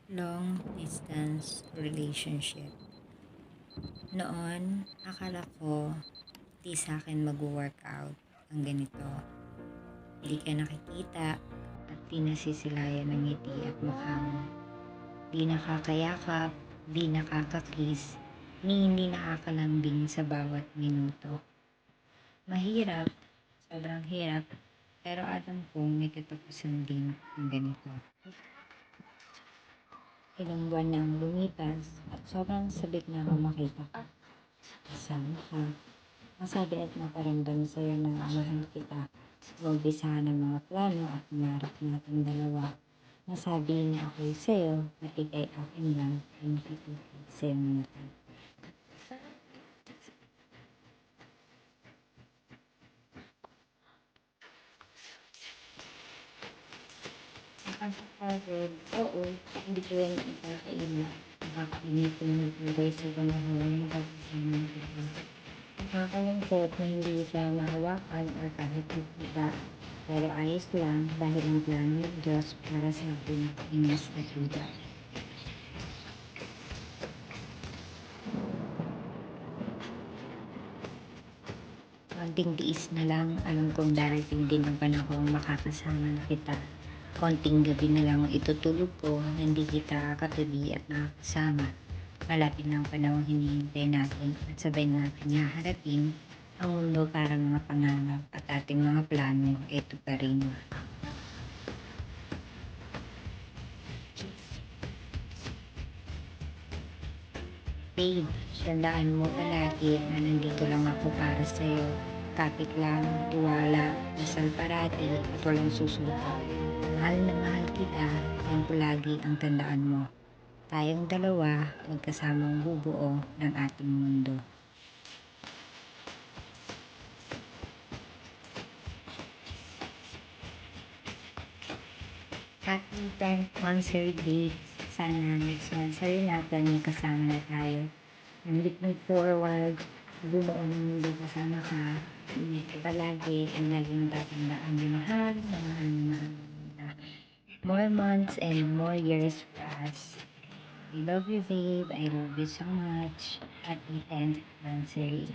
Long distance relationship. Noon, akala ko di sa akin mag-workout ang ganito. Hindi ka nakikita at di nasisilayan ng ngiti at mukha mo. Di nakakayakap, di nakakakiss, ni hindi nakakalambing sa bawat minuto. Mahirap, sobrang hirap, pero alam kong may katapusan din ang ganito. Ilang buwan na ang lumipas at sobrang sabik na ako makita ka. Kasama ka. Masabi at maparamdam sa'yo na mahal kita. Umpisahan ng mga plano at pangarap natin dalawa. Nasabi niya ako'y sa'yo, pati kay akin lang, ay makikita sa'yo mata. Nakakapagod, oo, hindi ko yan ipakaila. Nakakainit ko ng buhay sa panahon, nakakasama kita. Nakakalungkot na hindi ka mahawakan o kahit kita. Pero ayos lang dahil ang plano ng Diyos para sa atin ay mas natuda. Konting tiis na lang, alam kong darating din ang panahon makakasama na kita. Konting gabi na lang itutulog ko, hindi kita katabi at nakakasama. Malapit na ang panahon hinihintay natin at sabay natin haharapin ang mundo para mga pangarap at ating mga plano ito pa rin. Babe, tandaan mo palagi na nandito lang ako para sa'yo. Kapit lang, tiwala, dasal parati at walang susuko. Mahal na mahal kita, yan po lagi ang tandaan mo. Tayong dalawa, magkasamang bubuo ng ating mundo. Happy 10th Monthsary Day. Sana next monthsary natin may kasama na tayo. I'm looking forward sa buo ng mundo kasama ka. Ingat ka palagi and laging tatandaan na mahal, mahal, mahal. More months and more years for us. I love you, babe. I love you so much. Happy 10th Monthsary.